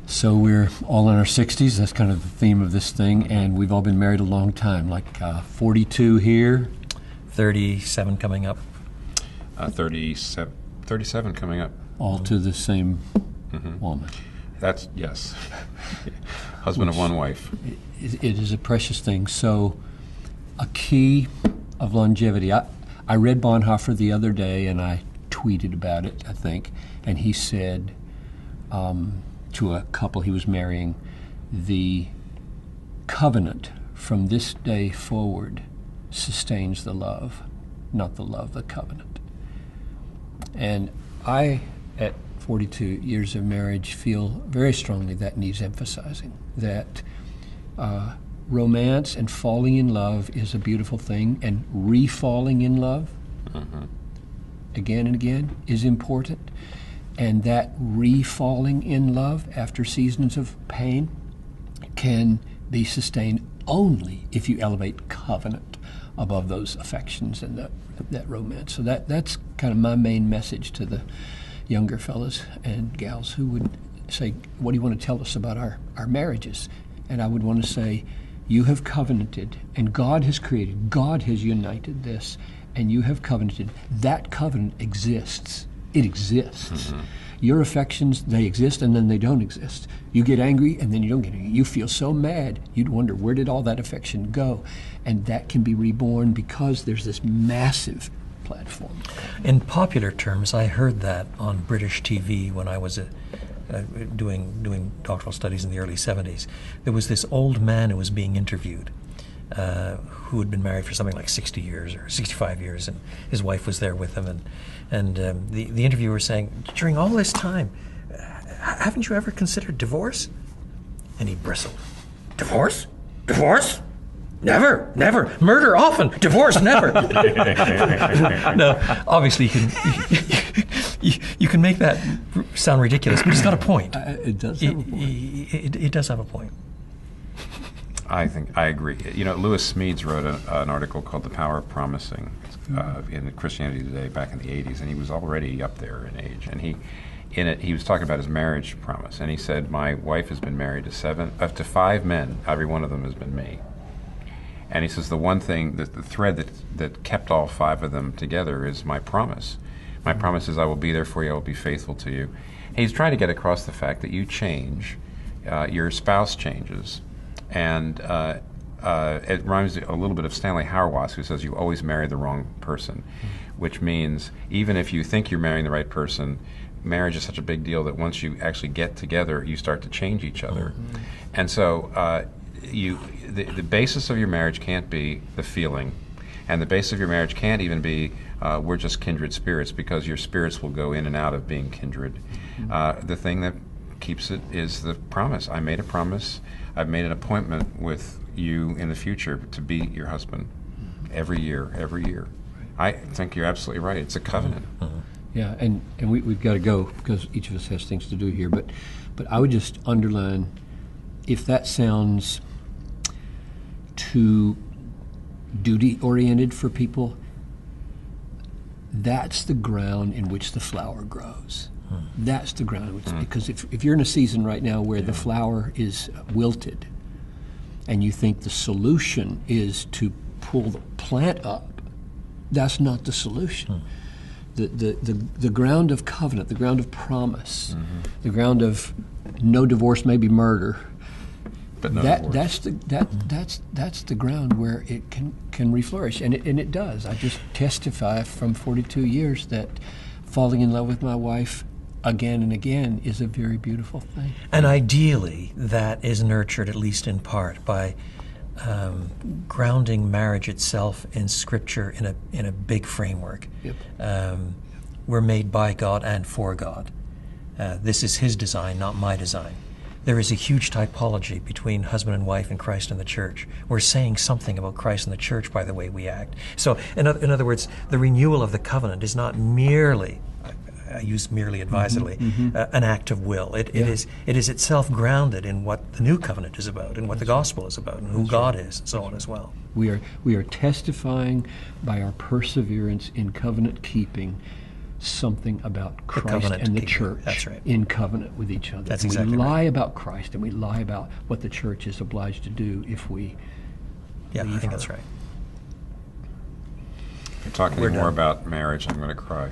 So we're all in our 60s. That's kind of the theme of this thing, and we've all been married a long time, like 42 here. 37 coming up. 37 coming up. All to the same woman. That's, yes. Husband of one wife. It is a precious thing. So a key of longevity. I read Bonhoeffer the other day, and I tweeted about it, I think, and he said to a couple he was marrying, the covenant from this day forward sustains the love, not the love, the covenant. And I, at 42 years of marriage, feel very strongly that needs emphasizing, that romance and falling in love is a beautiful thing, and re-falling in love again and again is important. And that re-falling in love after seasons of pain can be sustained only if you elevate covenant above those affections and that romance. So that's kind of my main message to the younger fellas and gals who would say, what do you want to tell us about our marriages? And I would want to say, you have covenanted, and God has created, God has united this, and you have covenanted. That covenant exists. It exists. Your affections, they exist, and then they don't exist. You get angry, and then you don't get angry. You feel so mad, you'd wonder, where did all that affection go? And that can be reborn because there's this massive platform. In popular terms, I heard that on British TV when I was doing doctoral studies in the early 70s. There was this old man who was being interviewed who had been married for something like 60 years or 65 years, and his wife was there with him. And the interviewer was saying, during all this time, haven't you ever considered divorce? And he bristled. Divorce? Divorce? Never, never. Murder often, divorce never. No, obviously you can make that sound ridiculous, but it's got a point. It does have a point. It does have a point. I agree. You know, Lewis Smedes wrote an article called "The Power of Promising" in Christianity Today back in the '80s, and he was already up there in age. And he was talking about his marriage promise, and he said, "My wife has been married to 5 men. Every one of them has been me." And he says the one thing, the thread that kept all 5 of them together is my promise. My promise is I will be there for you. I will be faithful to you. And he's trying to get across the fact that you change, your spouse changes. And it reminds me a little bit of Stanley Hauerwas, who says you always marry the wrong person, which means even if you think you're marrying the right person, marriage is such a big deal that once you actually get together, you start to change each other. And so the basis of your marriage can't be the feeling, and the basis of your marriage can't even be we're just kindred spirits, because your spirits will go in and out of being kindred. The thing that keeps it is the promise. I made a promise. I've made an appointment with you in the future to be your husband every year. I think you're absolutely right. It's a covenant. Yeah, and we've got to go because each of us has things to do here. But I would just underline, if that sounds too duty-oriented for people, that's the ground in which the flower grows. That's the ground in which, because if you're in a season right now where the flower is wilted, and you think the solution is to pull the plant up, that's not the solution. The ground of covenant, the ground of promise, the ground of no divorce, maybe murder, but no that's the ground where it can reflourish, and it does. I just testify from 42 years that falling in love with my wife again and again is a very beautiful thing. And ideally, that is nurtured, at least in part, by grounding marriage itself in Scripture in a big framework. Yep. We're made by God and for God. This is His design, not my design. There is a huge typology between husband and wife and Christ and the church. We're saying something about Christ and the church by the way we act. So, in other words, the renewal of the covenant is not merely, I use merely advisedly, an act of will. It is itself grounded in what the new covenant is about, and what the gospel is about, and who God is, and so on as well. We are testifying by our perseverance in covenant keeping something about Christ covenant and the keeping. church That's right. in covenant with each other. That's And exactly we right. lie about Christ and we lie about what the church is obliged to do if we Yeah, I leave think her. that's right. If you're talking We're more done. about marriage, I'm going to cry.